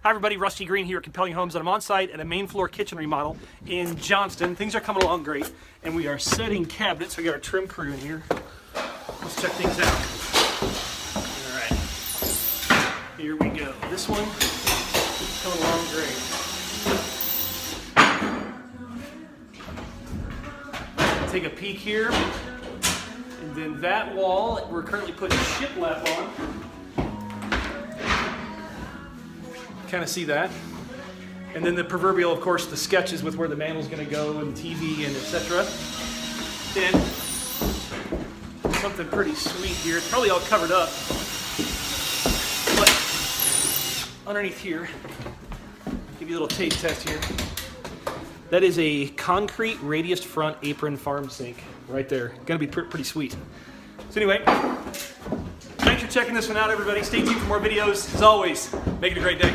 Hi everybody, Rusty Green here at Compelling Homes, and I'm on site at a main floor kitchen remodel in Johnston. Things are coming along great, and we are setting cabinets. We got our trim crew in here. Let's check things out. All right, here we go. This one is coming along great. Take a peek here, and then that wall we're currently putting shiplap on. Kind of see that, and then the proverbial, of course, the sketches with where the mantel's going to go and TV and etc. Then something pretty sweet here. It's probably all covered up, but underneath here, give you a little taste test here. That is a concrete radiused front apron farm sink right there. Going to be pretty sweet. So anyway, thanks for checking this one out, everybody. Stay tuned for more videos. As always, make it a great day.